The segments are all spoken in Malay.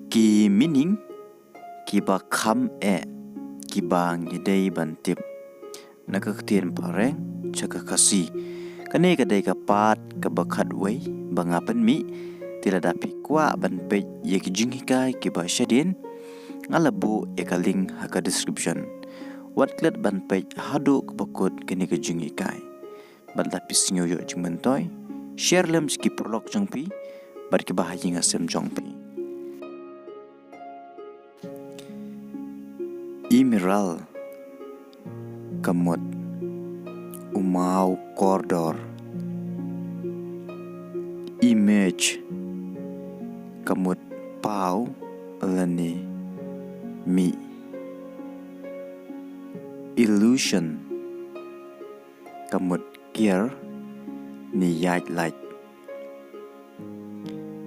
Ki meaning Kiba Kham Kiba Ngi Dei bantip naka ktien phareng chaka Khasi kane kadai ka pat ka bakhat wei bangapan mi tiladapi kwah ban pe ye ki jinghikai kiba shadin ngalabu ekaling haka description watklet ban pe hadu bakut kane ka jinghikai badlapi singoyo jingmentoy share lem ski paralok jongpi bar ki bahayinga sem jongpi Imiral kamut umau kordor image kamut pau lani mi illusion kamut gear ni yaj light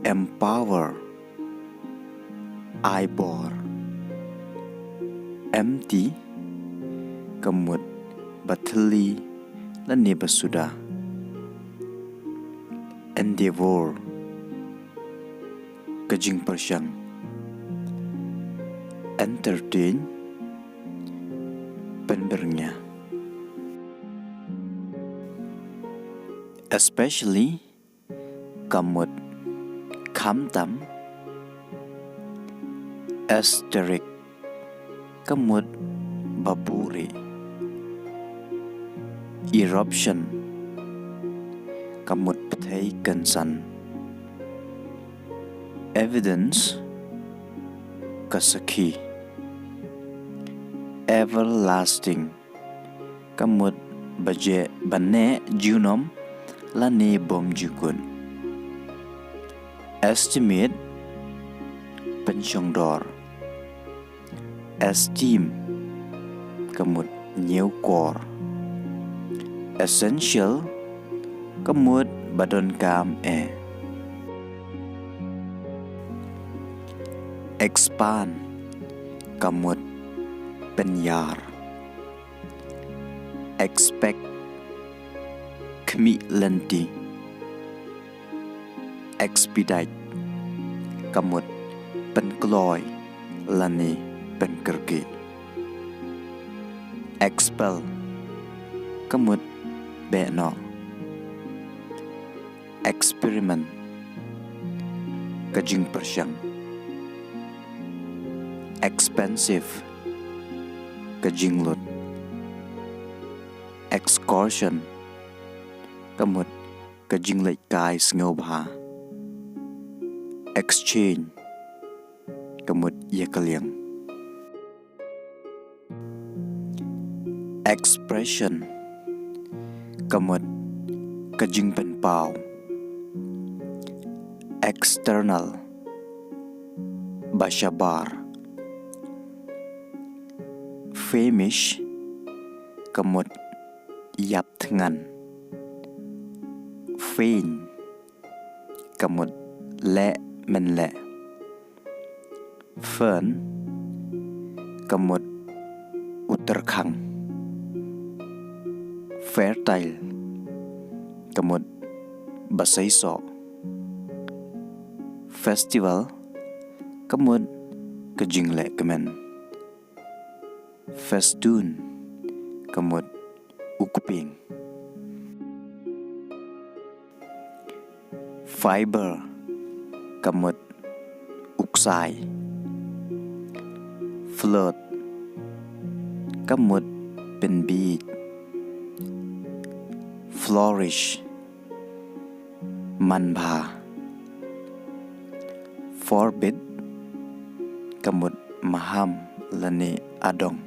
empower ibor empty kamut batali lani basuda endeavor kajing persyang entertain penbernya especially kamut kamtam asterisk kamut baburi eruption kamut pthai kansan evidence kasakhi everlasting kamut baje bane junom lane bom jukun estimate pensyongdor esteem kamut nyeu kor essential kamut pyndonkam expand kamut penyar expect kmi lenti expedite kamut penkloy lani penkergi expel kamut beno experiment kajing persyang expensive kajing lut excursion kamut kajing lek kai sngo bha exchange kamut yakaliang expression kamut kajing penpau external bashabar famish kamut yap thengan fain kamut le men le fern kamut uttarakhand fertile kamut basaiso festival kamut kajingle kemen festoon kamut ukuping fiber kamut uksai float kamut penbit flourish manbha forbid kamut maham lani adong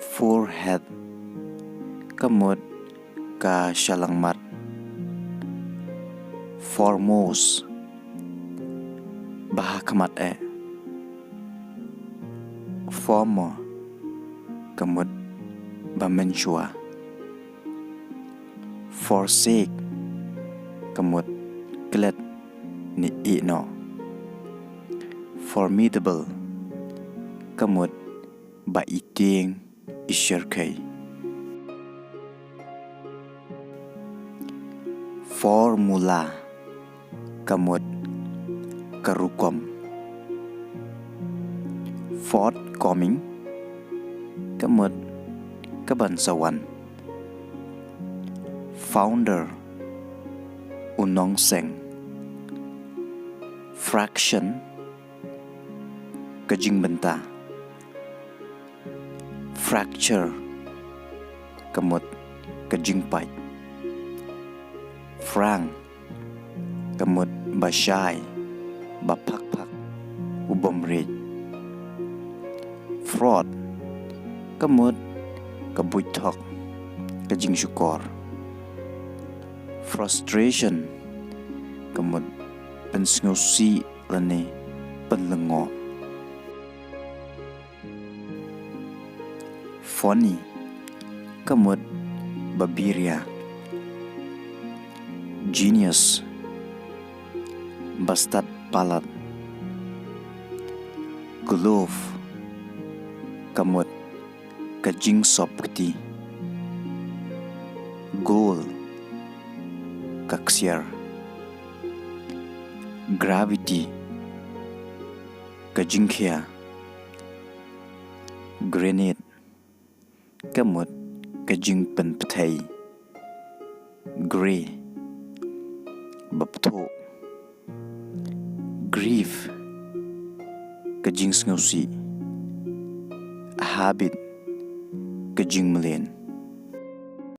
forehead kamut ka shalangmat foremost bahakamat former kamut bamensua forsake kamut klet ni ino formidable kamut ba iting isherkai formula kamut karukom forthcoming กมดกบันสวรรค์ founder อุนองเซง fraction กะจิงบันตา fracture กมดกะจิงไป frang กมดบาชายบาพักอุบมเรจ fraud กมดกะบุยทอกกะจิงชุกอร์ frustration กมดเป็นสงบสีละเนเป็นละงอ funny กมดบาบิเรีย genius บัสตัดปาลัด glove กมดกะจิงสอบปติ goal กักเสียร์ gravity กะจิงเขีย grenade กมดกะจิงเป็นปะไทย grey บับโต grief กะจิงสงบสี habit กะจิงมะเลน